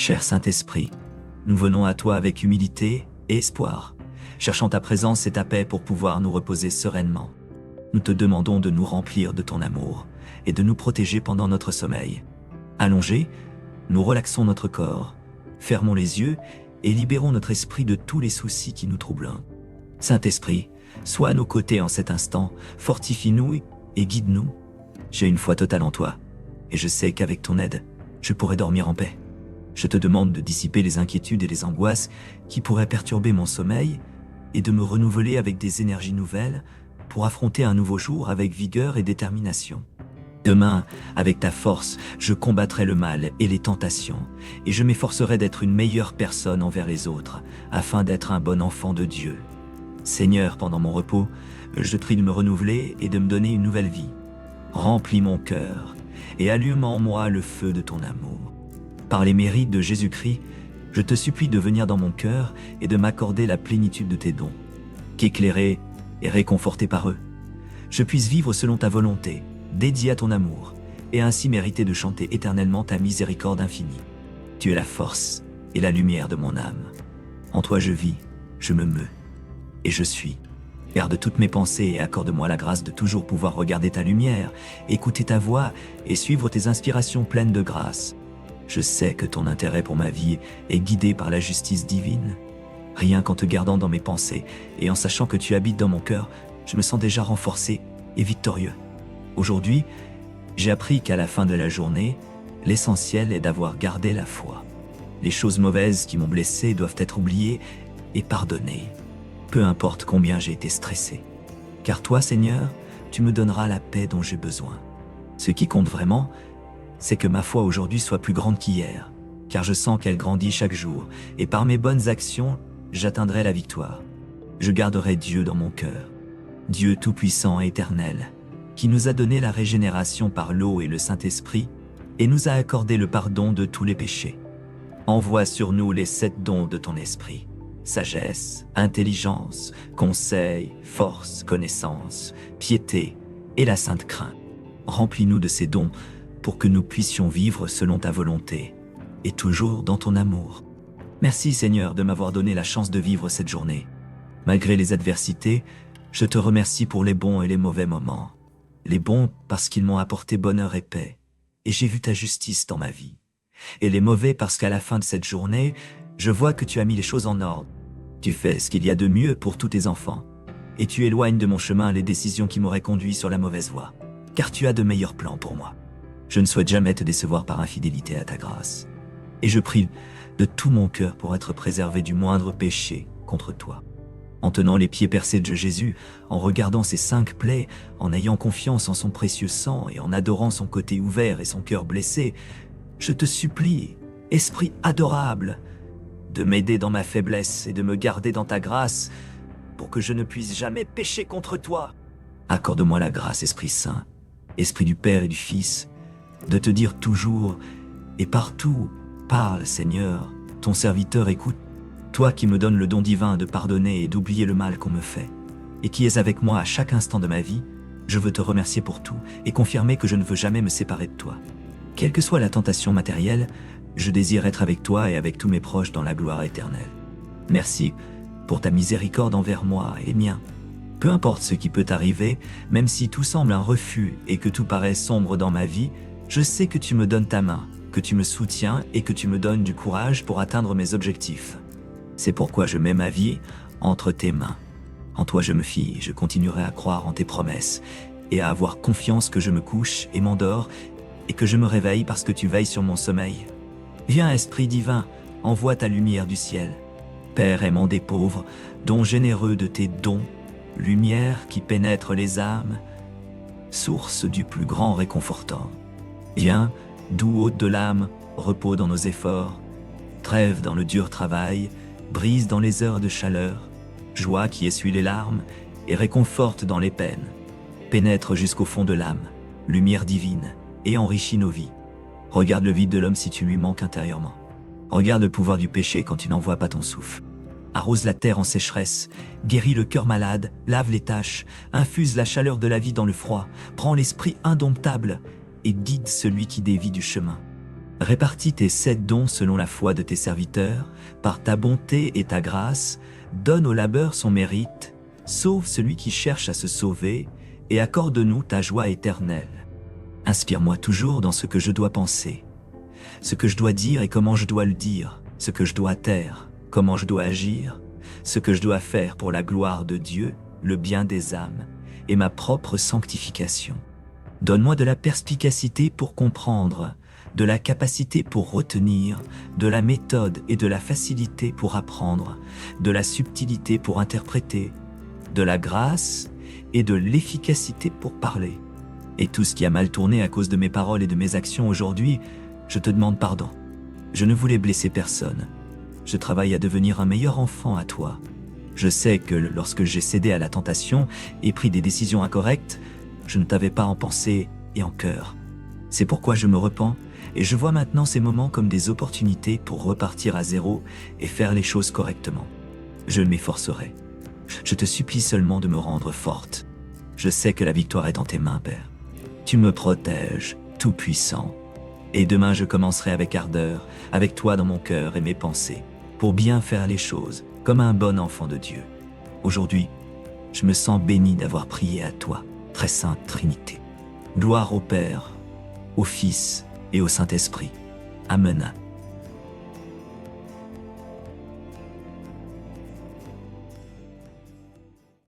Cher Saint-Esprit, nous venons à toi avec humilité et espoir, cherchant ta présence et ta paix pour pouvoir nous reposer sereinement. Nous te demandons de nous remplir de ton amour et de nous protéger pendant notre sommeil. Allongés, nous relaxons notre corps, fermons les yeux et libérons notre esprit de tous les soucis qui nous troublent. Saint-Esprit, sois à nos côtés en cet instant, fortifie-nous et guide-nous. J'ai une foi totale en toi, et je sais qu'avec ton aide, je pourrai dormir en paix. Je te demande de dissiper les inquiétudes et les angoisses qui pourraient perturber mon sommeil et de me renouveler avec des énergies nouvelles pour affronter un nouveau jour avec vigueur et détermination. Demain, avec ta force, je combattrai le mal et les tentations, et je m'efforcerai d'être une meilleure personne envers les autres, afin d'être un bon enfant de Dieu. Seigneur, pendant mon repos, je te prie de me renouveler et de me donner une nouvelle vie. Remplis mon cœur et allume en moi le feu de ton amour. Par les mérites de Jésus-Christ, je te supplie de venir dans mon cœur et de m'accorder la plénitude de tes dons, qu'éclairé et réconforté par eux, je puisse vivre selon ta volonté, dédié à ton amour, et ainsi mériter de chanter éternellement ta miséricorde infinie. Tu es la force et la lumière de mon âme. En toi je vis, je me meus, et je suis. Garde toutes mes pensées et accorde-moi la grâce de toujours pouvoir regarder ta lumière, écouter ta voix et suivre tes inspirations pleines de grâce. Je sais que ton intérêt pour ma vie est guidé par la justice divine. Rien qu'en te gardant dans mes pensées et en sachant que tu habites dans mon cœur, je me sens déjà renforcé et victorieux. Aujourd'hui, j'ai appris qu'à la fin de la journée, l'essentiel est d'avoir gardé la foi. Les choses mauvaises qui m'ont blessé doivent être oubliées et pardonnées, peu importe combien j'ai été stressé. Car toi, Seigneur, tu me donneras la paix dont j'ai besoin. Ce qui compte vraiment, c'est que ma foi aujourd'hui soit plus grande qu'hier, car je sens qu'elle grandit chaque jour, et par mes bonnes actions, j'atteindrai la victoire. Je garderai Dieu dans mon cœur, Dieu tout-puissant et éternel, qui nous a donné la régénération par l'eau et le Saint-Esprit, et nous a accordé le pardon de tous les péchés. Envoie sur nous les 7 dons de ton esprit: sagesse, intelligence, conseil, force, connaissance, piété et la sainte crainte. Remplis-nous de ces dons pour que nous puissions vivre selon ta volonté et toujours dans ton amour. Merci Seigneur de m'avoir donné la chance de vivre cette journée. Malgré les adversités, je te remercie pour les bons et les mauvais moments. Les bons parce qu'ils m'ont apporté bonheur et paix, et j'ai vu ta justice dans ma vie. Et les mauvais parce qu'à la fin de cette journée, je vois que tu as mis les choses en ordre. Tu fais ce qu'il y a de mieux pour tous tes enfants, et tu éloignes de mon chemin les décisions qui m'auraient conduit sur la mauvaise voie, car tu as de meilleurs plans pour moi. Je ne souhaite jamais te décevoir par infidélité à ta grâce, et je prie de tout mon cœur pour être préservé du moindre péché contre toi. En tenant les pieds percés de Jésus, en regardant ses 5 plaies, en ayant confiance en son précieux sang et en adorant son côté ouvert et son cœur blessé, je te supplie, Esprit adorable, de m'aider dans ma faiblesse et de me garder dans ta grâce pour que je ne puisse jamais pécher contre toi. Accorde-moi la grâce, Esprit Saint, Esprit du Père et du Fils, de te dire toujours et partout: parle, Seigneur, ton serviteur écoute. Toi qui me donnes le don divin de pardonner et d'oublier le mal qu'on me fait, et qui es avec moi à chaque instant de ma vie, je veux te remercier pour tout et confirmer que je ne veux jamais me séparer de toi. Quelle que soit la tentation matérielle, je désire être avec toi et avec tous mes proches dans la gloire éternelle. Merci pour ta miséricorde envers moi et mien. Peu importe ce qui peut arriver, même si tout semble un refus et que tout paraît sombre dans ma vie, je sais que tu me donnes ta main, que tu me soutiens et que tu me donnes du courage pour atteindre mes objectifs. C'est pourquoi je mets ma vie entre tes mains. En toi je me fie, je continuerai à croire en tes promesses et à avoir confiance que je me couche et m'endors et que je me réveille parce que tu veilles sur mon sommeil. Viens, Esprit divin, envoie ta lumière du ciel. Père aimant des pauvres, don généreux de tes dons, lumière qui pénètre les âmes, source du plus grand réconfortant. Viens, doux hôte de l'âme, repos dans nos efforts, trêve dans le dur travail, brise dans les heures de chaleur, joie qui essuie les larmes et réconforte dans les peines. Pénètre jusqu'au fond de l'âme, lumière divine, et enrichit nos vies. Regarde le vide de l'homme si tu lui manques intérieurement. Regarde le pouvoir du péché quand tu n'envoies pas ton souffle. Arrose la terre en sécheresse, guéris le cœur malade, lave les taches, infuse la chaleur de la vie dans le froid, prends l'esprit indomptable et guide celui qui dévie du chemin. Répartis tes 7 dons selon la foi de tes serviteurs, par ta bonté et ta grâce, donne au labeur son mérite, sauve celui qui cherche à se sauver, et accorde-nous ta joie éternelle. Inspire-moi toujours dans ce que je dois penser, ce que je dois dire et comment je dois le dire, ce que je dois taire, comment je dois agir, ce que je dois faire pour la gloire de Dieu, le bien des âmes, et ma propre sanctification. Donne-moi de la perspicacité pour comprendre, de la capacité pour retenir, de la méthode et de la facilité pour apprendre, de la subtilité pour interpréter, de la grâce et de l'efficacité pour parler. Et tout ce qui a mal tourné à cause de mes paroles et de mes actions aujourd'hui, je te demande pardon. Je ne voulais blesser personne. Je travaille à devenir un meilleur enfant à toi. Je sais que lorsque j'ai cédé à la tentation et pris des décisions incorrectes, je ne t'avais pas en pensée et en cœur. C'est pourquoi je me repens et je vois maintenant ces moments comme des opportunités pour repartir à zéro et faire les choses correctement. Je m'efforcerai. Je te supplie seulement de me rendre forte. Je sais que la victoire est dans tes mains, Père. Tu me protèges, Tout-Puissant. Et demain je commencerai avec ardeur, avec toi dans mon cœur et mes pensées, pour bien faire les choses, comme un bon enfant de Dieu. Aujourd'hui, je me sens béni d'avoir prié à toi, très sainte Trinité. Gloire au Père, au Fils et au Saint-Esprit. Amen.